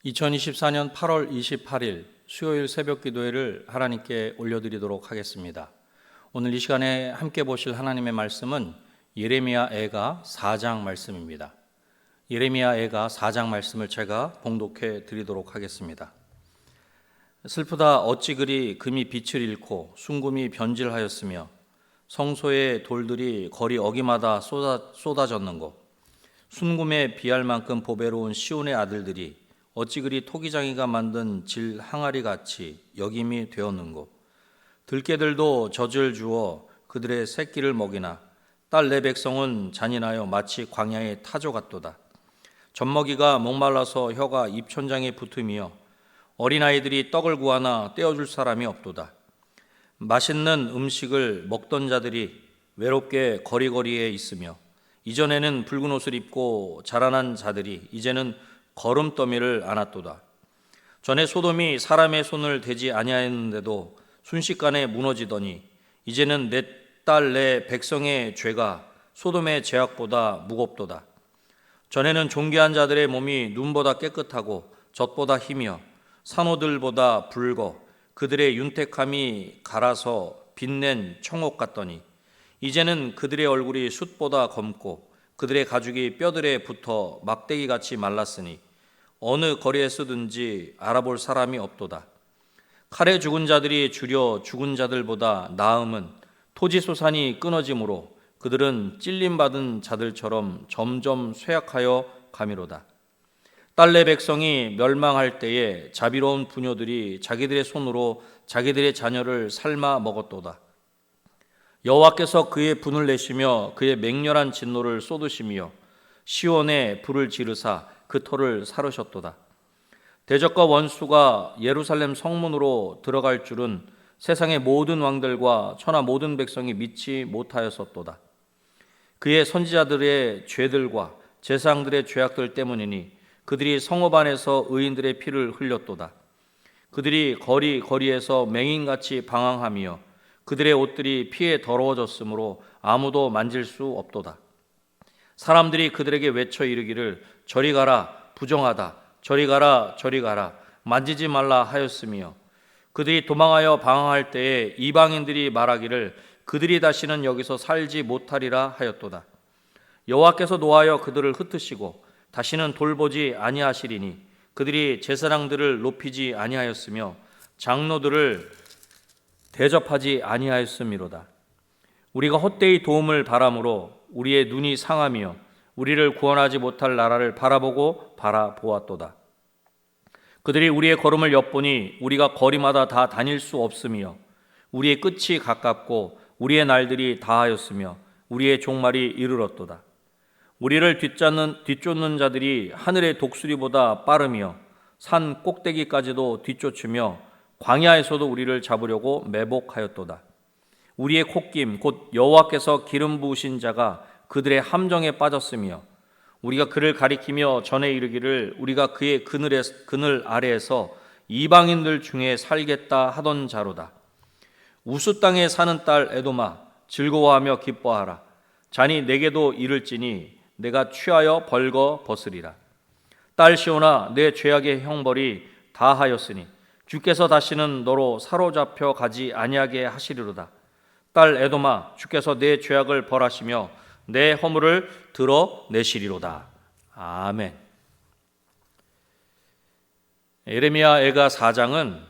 2024년 8월 28일 수요일 새벽 기도회를 하나님께 올려드리도록 하겠습니다. 오늘 이 시간에 함께 보실 하나님의 말씀은 예레미야 애가 4장 말씀입니다. 예레미야 애가 4장 말씀을 제가 봉독해 드리도록 하겠습니다. 슬프다 어찌 그리 금이 빛을 잃고 순금이 변질하였으며 성소의 돌들이 거리 어기마다 쏟아졌는고 순금에 비할 만큼 보배로운 시온의 아들들이 어찌 그리 토기장이가 만든 질 항아리 같이 여김이 되었는고 들깨들도 젖을 주어 그들의 새끼를 먹이나 딸 내 백성은 잔인하여 마치 광야의 타조 같도다. 젖먹이가 목말라서 혀가 입천장에 붙으며 어린아이들이 떡을 구하나 떼어줄 사람이 없도다. 맛있는 음식을 먹던 자들이 외롭게 거리거리에 있으며 이전에는 붉은 옷을 입고 자라난 자들이 이제는 거름더미를 안았도다. 전에 소돔이 사람의 손을 대지 아니하였는데도 순식간에 무너지더니 이제는 내 딸 내 백성의 죄가 소돔의 죄악보다 무겁도다. 전에는 존귀한 자들의 몸이 눈보다 깨끗하고 젖보다 희며 산호들보다 붉어 그들의 윤택함이 갈아서 빛낸 청옥 같더니 이제는 그들의 얼굴이 숯보다 검고 그들의 가죽이 뼈들에 붙어 막대기같이 말랐으니 어느 거리에 쓰든지 알아볼 사람이 없도다. 칼에 죽은 자들이 주려 죽은 자들보다 나음은 토지소산이 끊어지므로 그들은 찔림받은 자들처럼 점점 쇠약하여 가미로다. 딸 내 백성이 멸망할 때에 자비로운 부녀들이 자기들의 손으로 자기들의 자녀를 삶아 먹었도다. 여호와께서 그의 분을 내시며 그의 맹렬한 진노를 쏟으시며 시온에 불을 지르사 그 터를 사르셨도다. 대적과 원수가 예루살렘 성문으로 들어갈 줄은 세상의 모든 왕들과 천하 모든 백성이 믿지 못하였었도다. 그의 선지자들의 죄들과 제사장들의 죄악들 때문이니 그들이 성읍 안에서 의인들의 피를 흘렸도다. 그들이 거리에서 맹인같이 방황하며 그들의 옷들이 피에 더러워졌으므로 아무도 만질 수 없도다. 사람들이 그들에게 외쳐 이르기를 저리 가라 부정하다 저리 가라 저리 가라 만지지 말라 하였으며 그들이 도망하여 방황할 때에 이방인들이 말하기를 그들이 다시는 여기서 살지 못하리라 하였도다. 여호와께서 노하여 그들을 흩으시고 다시는 돌보지 아니하시리니 그들이 제사장들을 높이지 아니하였으며 장로들을 대접하지 아니하였음이로다. 우리가 헛되이 도움을 바람으로 우리의 눈이 상하며 우리를 구원하지 못할 나라를 바라보았도다. 그들이 우리의 걸음을 엿보니 우리가 거리마다 다 다닐 수 없으며 우리의 끝이 가깝고 우리의 날들이 다하였으며 우리의 종말이 이르렀도다. 우리를 뒤쫓는 자들이 하늘의 독수리보다 빠르며 산 꼭대기까지도 뒤쫓으며 광야에서도 우리를 잡으려고 매복하였도다. 우리의 콧김 곧 여호와께서 기름 부으신 자가 그들의 함정에 빠졌으며 우리가 그를 가리키며 전에 이르기를 우리가 그의 그늘 아래에서 이방인들 중에 살겠다 하던 자로다. 우수 땅에 사는 딸 에돔아 즐거워하며 기뻐하라. 잔이 내게도 이를지니 내가 취하여 벌거 벗으리라. 딸 시온아 내 죄악의 형벌이 다하였으니 주께서 다시는 너로 사로잡혀 가지 아니하게 하시리로다. 딸 에돔아 주께서 내 죄악을 벌하시며 내 허물을 드러내시리로다. 아멘. 예레미야 애가 4장은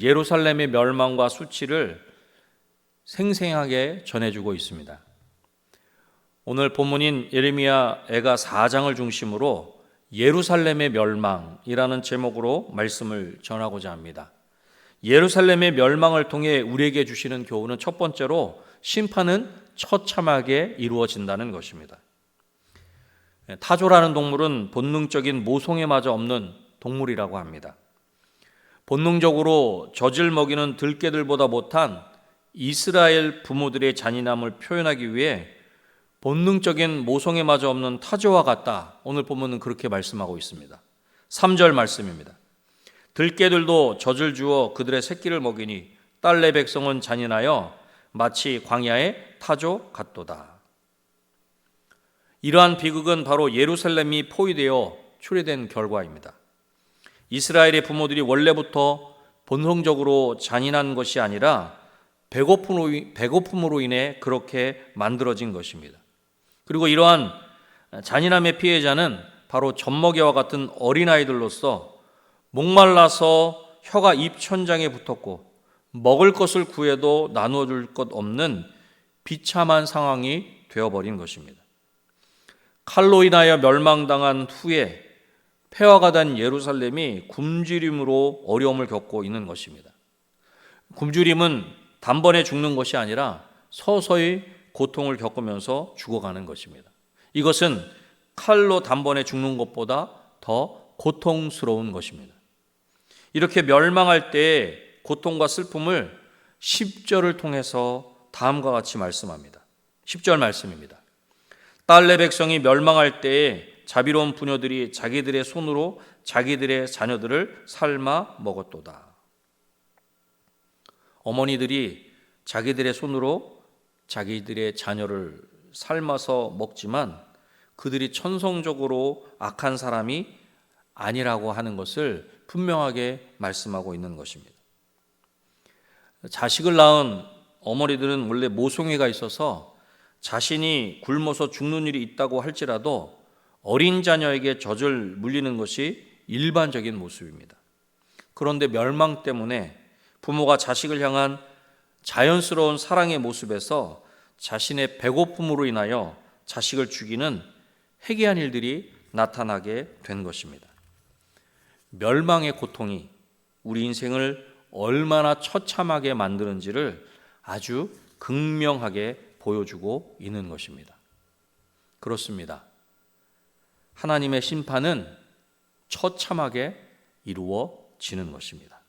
예루살렘의 멸망과 수치를 생생하게 전해주고 있습니다. 오늘 본문인 예레미야 애가 4장을 중심으로 예루살렘의 멸망이라는 제목으로 말씀을 전하고자 합니다. 예루살렘의 멸망을 통해 우리에게 주시는 교훈은 첫 번째로 심판은 처참하게 이루어진다는 것입니다. 타조라는 동물은 본능적인 모성애마저 없는 동물이라고 합니다. 본능적으로 젖을 먹이는 들깨들보다 못한 이스라엘 부모들의 잔인함을 표현하기 위해 본능적인 모성애마저 없는 타조와 같다. 오늘 본문은 그렇게 말씀하고 있습니다. 3절 말씀입니다. 들깨들도 젖을 주어 그들의 새끼를 먹이니 딸 내 백성은 잔인하여 마치 광야의 타조 같도다. 이러한 비극은 바로 예루살렘이 포위되어 추리된 결과입니다. 이스라엘의 부모들이 원래부터 본성적으로 잔인한 것이 아니라 배고픔으로 인해 그렇게 만들어진 것입니다. 그리고 이러한 잔인함의 피해자는 바로 젖먹이와 같은 어린아이들로서 목말라서 혀가 입 천장에 붙었고 먹을 것을 구해도 나누어 줄 것 없는 비참한 상황이 되어버린 것입니다. 칼로 인하여 멸망당한 후에 폐허가 된 예루살렘이 굶주림으로 어려움을 겪고 있는 것입니다. 굶주림은 단번에 죽는 것이 아니라 서서히 고통을 겪으면서 죽어가는 것입니다. 이것은 칼로 단번에 죽는 것보다 더 고통스러운 것입니다. 이렇게 멸망할 때의 고통과 슬픔을 10절을 통해서 다음과 같이 말씀합니다. 10절 말씀입니다. 딸내 백성이 멸망할 때에 자비로운 부녀들이 자기들의 손으로 자기들의 자녀들을 삶아 먹었도다. 어머니들이 자기들의 손으로 자기들의 자녀를 삶아서 먹지만 그들이 천성적으로 악한 사람이 아니라고 하는 것을 분명하게 말씀하고 있는 것입니다. 자식을 낳은 어머니들은 원래 모성애가 있어서 자신이 굶어서 죽는 일이 있다고 할지라도 어린 자녀에게 젖을 물리는 것이 일반적인 모습입니다. 그런데 멸망 때문에 부모가 자식을 향한 자연스러운 사랑의 모습에서 자신의 배고픔으로 인하여 자식을 죽이는 해괴한 일들이 나타나게 된 것입니다. 멸망의 고통이 우리 인생을 얼마나 처참하게 만드는지를 아주 극명하게 보여주고 있는 것입니다. 그렇습니다. 하나님의 심판은 처참하게 이루어지는 것입니다.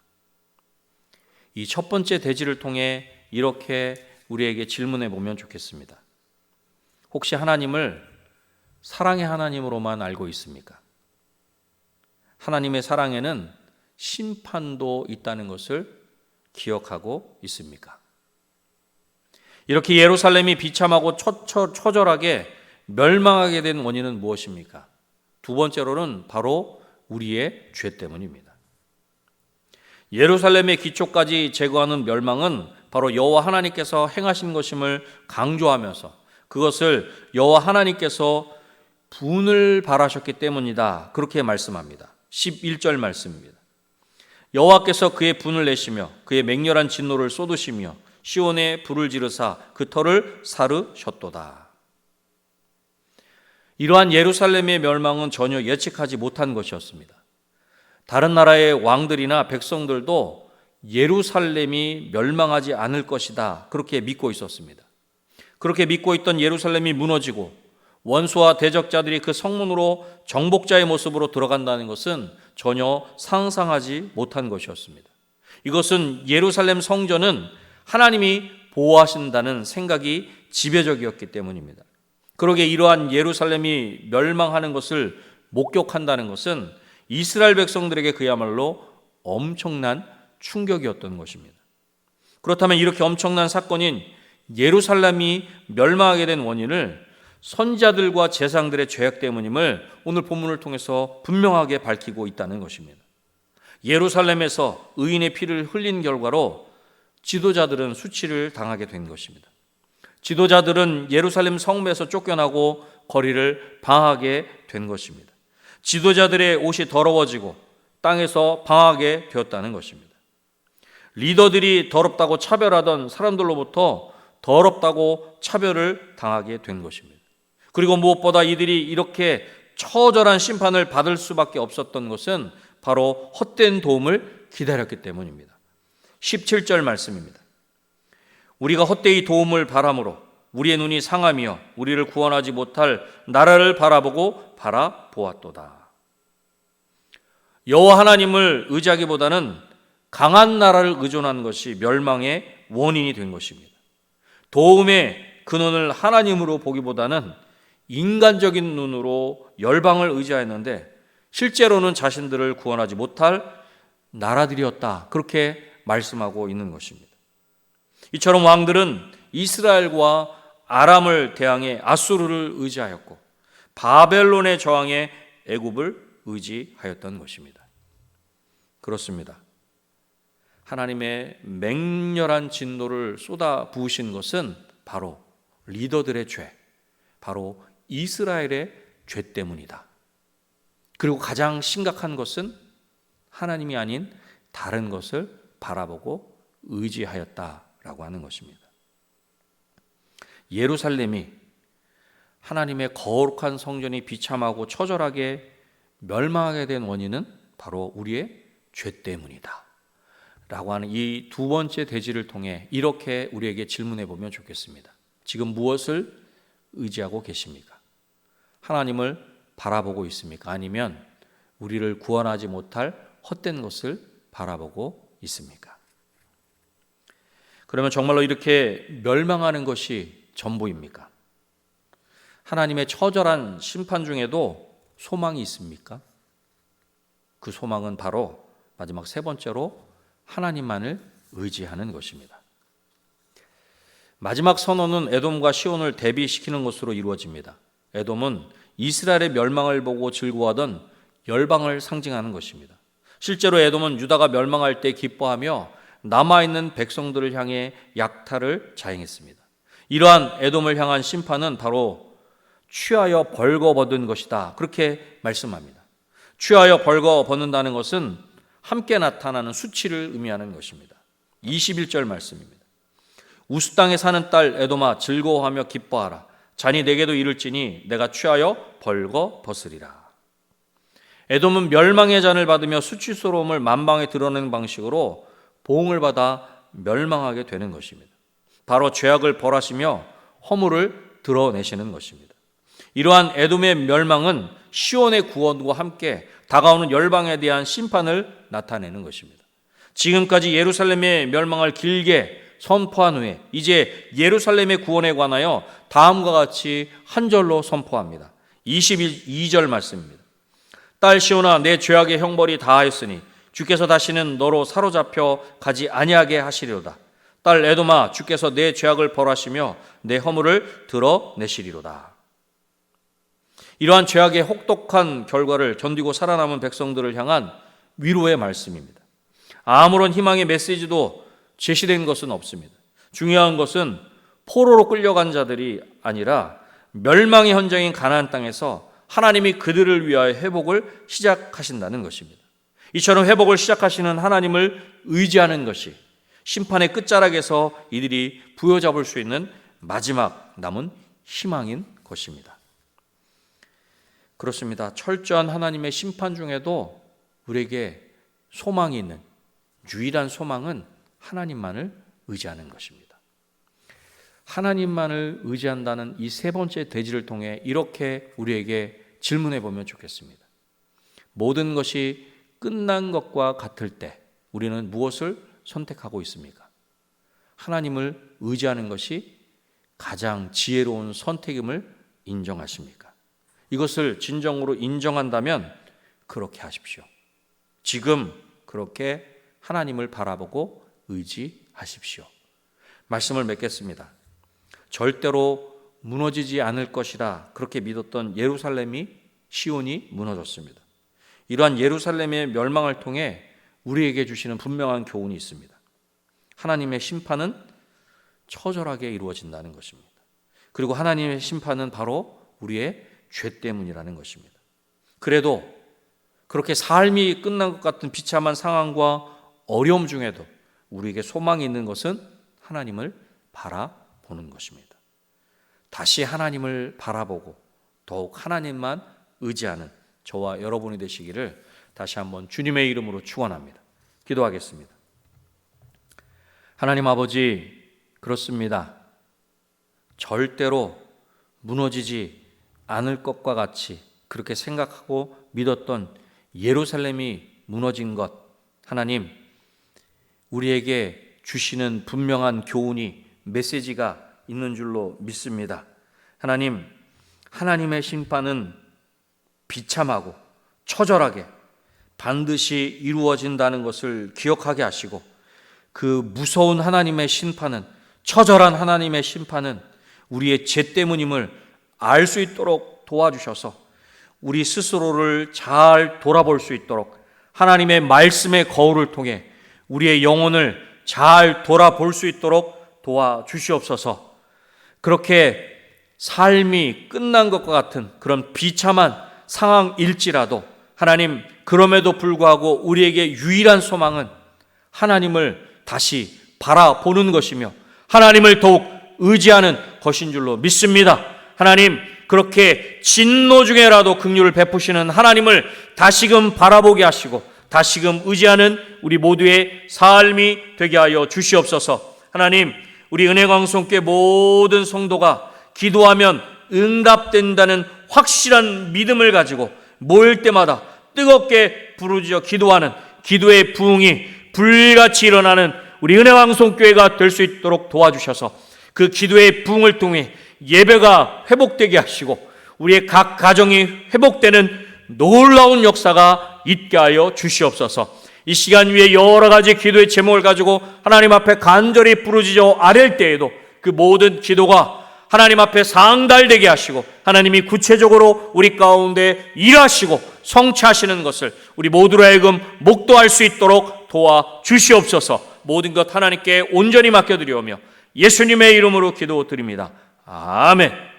이 첫 번째 대지를 통해 이렇게 우리에게 질문해 보면 좋겠습니다. 혹시 하나님을 사랑의 하나님으로만 알고 있습니까? 하나님의 사랑에는 심판도 있다는 것을 기억하고 있습니까? 이렇게 예루살렘이 비참하고 처절하게 멸망하게 된 원인은 무엇입니까? 두 번째로는 바로 우리의 죄 때문입니다. 예루살렘의 기초까지 제거하는 멸망은 바로 여호와 하나님께서 행하신 것임을 강조하면서 그것을 여호와 하나님께서 분을 발하셨기 때문이다. 그렇게 말씀합니다. 11절 말씀입니다. 여호와께서 그의 분을 내시며 그의 맹렬한 진노를 쏟으시며 시온에 불을 지르사 그 터를 사르셨도다. 이러한 예루살렘의 멸망은 전혀 예측하지 못한 것이었습니다. 다른 나라의 왕들이나 백성들도 예루살렘이 멸망하지 않을 것이다. 그렇게 믿고 있었습니다. 그렇게 믿고 있던 예루살렘이 무너지고 원수와 대적자들이 그 성문으로 정복자의 모습으로 들어간다는 것은 전혀 상상하지 못한 것이었습니다. 이것은 예루살렘 성전은 하나님이 보호하신다는 생각이 지배적이었기 때문입니다. 그러기에 이러한 예루살렘이 멸망하는 것을 목격한다는 것은 이스라엘 백성들에게 그야말로 엄청난 충격이었던 것입니다. 그렇다면 이렇게 엄청난 사건인 예루살렘이 멸망하게 된 원인을 선지자들과 제사장들의 죄악 때문임을 오늘 본문을 통해서 분명하게 밝히고 있다는 것입니다. 예루살렘에서 의인의 피를 흘린 결과로 지도자들은 수치를 당하게 된 것입니다. 지도자들은 예루살렘 성읍에서 쫓겨나고 거리를 방하게 된 것입니다. 지도자들의 옷이 더러워지고 땅에서 방하게 되었다는 것입니다. 리더들이 더럽다고 차별하던 사람들로부터 더럽다고 차별을 당하게 된 것입니다. 그리고 무엇보다 이들이 이렇게 처절한 심판을 받을 수밖에 없었던 것은 바로 헛된 도움을 기다렸기 때문입니다. 17절 말씀입니다. 우리가 헛되이 도움을 바람으로 우리의 눈이 상하며 우리를 구원하지 못할 나라를 바라보고 바라보았도다. 여호와 하나님을 의지하기보다는 강한 나라를 의존한 것이 멸망의 원인이 된 것입니다. 도움의 근원을 하나님으로 보기보다는 인간적인 눈으로 열방을 의지하였는데 실제로는 자신들을 구원하지 못할 나라들이었다. 그렇게 말씀하고 있는 것입니다. 이처럼 왕들은 이스라엘과 아람을 대항해 아수르를 의지하였고 바벨론의 저항에 애굽을 의지하였던 것입니다. 그렇습니다. 하나님의 맹렬한 진노를 쏟아 부으신 것은 바로 리더들의 죄, 바로 이스라엘의 죄 때문이다. 그리고 가장 심각한 것은 하나님이 아닌 다른 것을 바라보고 의지하였다라고 하는 것입니다. 예루살렘이 하나님의 거룩한 성전이 비참하고 처절하게 멸망하게 된 원인은 바로 우리의 죄 때문이다 라고 하는 이 두 번째 대지를 통해 이렇게 우리에게 질문해 보면 좋겠습니다. 지금 무엇을 의지하고 계십니까? 하나님을 바라보고 있습니까? 아니면 우리를 구원하지 못할 헛된 것을 바라보고 있습니까? 그러면 정말로 이렇게 멸망하는 것이 전부입니까? 하나님의 처절한 심판 중에도 소망이 있습니까? 그 소망은 바로 마지막 세 번째로 하나님만을 의지하는 것입니다. 마지막 선언은 에돔과 시온을 대비시키는 것으로 이루어집니다. 에돔은 이스라엘의 멸망을 보고 즐거워하던 열방을 상징하는 것입니다. 실제로 에돔은 유다가 멸망할 때 기뻐하며 남아있는 백성들을 향해 약탈을 자행했습니다. 이러한 에돔을 향한 심판은 바로 취하여 벌거벗은 것이다, 그렇게 말씀합니다. 취하여 벌거벗는다는 것은 함께 나타나는 수치를 의미하는 것입니다. 21절 말씀입니다. 우스 땅에 사는 딸 에돔아 즐거워하며 기뻐하라. 잔이 내게도 이를지니 내가 취하여 벌거벗으리라. 에돔은 멸망의 잔을 받으며 수치스러움을 만방에 드러내는 방식으로 보응을 받아 멸망하게 되는 것입니다. 바로 죄악을 벌하시며 허물을 드러내시는 것입니다. 이러한 에돔의 멸망은 시온의 구원과 함께 다가오는 열방에 대한 심판을 나타내는 것입니다. 지금까지 예루살렘의 멸망을 길게 선포한 후에 이제 예루살렘의 구원에 관하여 다음과 같이 한 절로 선포합니다. 22절 말씀입니다. 딸 시온아, 내 죄악의 형벌이 다하였으니 주께서 다시는 너로 사로잡혀 가지 아니하게 하시리로다. 딸 에돔아, 주께서 내 죄악을 벌하시며 내 허물을 드러내시리로다. 이러한 죄악의 혹독한 결과를 견디고 살아남은 백성들을 향한 위로의 말씀입니다. 아무런 희망의 메시지도 제시된 것은 없습니다. 중요한 것은 포로로 끌려간 자들이 아니라 멸망의 현장인 가나안 땅에서 하나님이 그들을 위하여 회복을 시작하신다는 것입니다. 이처럼 회복을 시작하시는 하나님을 의지하는 것이 심판의 끝자락에서 이들이 부여잡을 수 있는 마지막 남은 희망인 것입니다. 그렇습니다. 철저한 하나님의 심판 중에도 우리에게 소망이 있는 유일한 소망은 하나님만을 의지하는 것입니다. 하나님만을 의지한다는 이 세 번째 대지를 통해 이렇게 우리에게 질문해 보면 좋겠습니다. 모든 것이 끝난 것과 같을 때 우리는 무엇을 선택하고 있습니까? 하나님을 의지하는 것이 가장 지혜로운 선택임을 인정하십니까? 이것을 진정으로 인정한다면 그렇게 하십시오. 지금 그렇게 하나님을 바라보고 의지하십시오. 말씀을 맺겠습니다. 절대로 무너지지 않을 것이라 그렇게 믿었던 예루살렘이, 시온이 무너졌습니다. 이러한 예루살렘의 멸망을 통해 우리에게 주시는 분명한 교훈이 있습니다. 하나님의 심판은 처절하게 이루어진다는 것입니다. 그리고 하나님의 심판은 바로 우리의 죄 때문이라는 것입니다. 그래도 그렇게 삶이 끝난 것 같은 비참한 상황과 어려움 중에도 우리에게 소망이 있는 것은 하나님을 바라보는 것입니다. 다시 하나님을 바라보고 더욱 하나님만 의지하는 저와 여러분이 되시기를 다시 한번 주님의 이름으로 축원합니다. 기도하겠습니다. 하나님 아버지, 그렇습니다. 절대로 무너지지 않을 것과 같이 그렇게 생각하고 믿었던 예루살렘이 무너진 것, 하나님, 우리에게 주시는 분명한 교훈이, 메시지가 있는 줄로 믿습니다. 하나님, 하나님의 심판은 비참하고 처절하게 반드시 이루어진다는 것을 기억하게 하시고, 그 무서운 하나님의 심판은, 처절한 하나님의 심판은 우리의 죄 때문임을 알 수 있도록 도와주셔서 우리 스스로를 잘 돌아볼 수 있도록 하나님의 말씀의 거울을 통해 우리의 영혼을 잘 돌아볼 수 있도록 도와주시옵소서. 그렇게 삶이 끝난 것과 같은 그런 비참한 상황일지라도 하나님, 그럼에도 불구하고 우리에게 유일한 소망은 하나님을 다시 바라보는 것이며 하나님을 더욱 의지하는 것인 줄로 믿습니다. 하나님, 그렇게 진노 중에라도 긍휼을 베푸시는 하나님을 다시금 바라보게 하시고 다시금 의지하는 우리 모두의 삶이 되게 하여 주시옵소서. 하나님, 우리 은혜광송교회 모든 성도가 기도하면 응답된다는 확실한 믿음을 가지고 모일 때마다 뜨겁게 부르짖어 기도하는 기도의 부흥이 불같이 일어나는 우리 은혜광송교회가 될 수 있도록 도와주셔서 그 기도의 부흥을 통해 예배가 회복되게 하시고 우리의 각 가정이 회복되는 놀라운 역사가 있게 하여 주시옵소서. 이 시간 위에 여러 가지 기도의 제목을 가지고 하나님 앞에 간절히 부르짖어 아랠 때에도 그 모든 기도가 하나님 앞에 상달되게 하시고 하나님이 구체적으로 우리 가운데 일하시고 성취하시는 것을 우리 모두로 하여금 목도할 수 있도록 도와주시옵소서. 모든 것 하나님께 온전히 맡겨드리오며 예수님의 이름으로 기도드립니다. 아멘.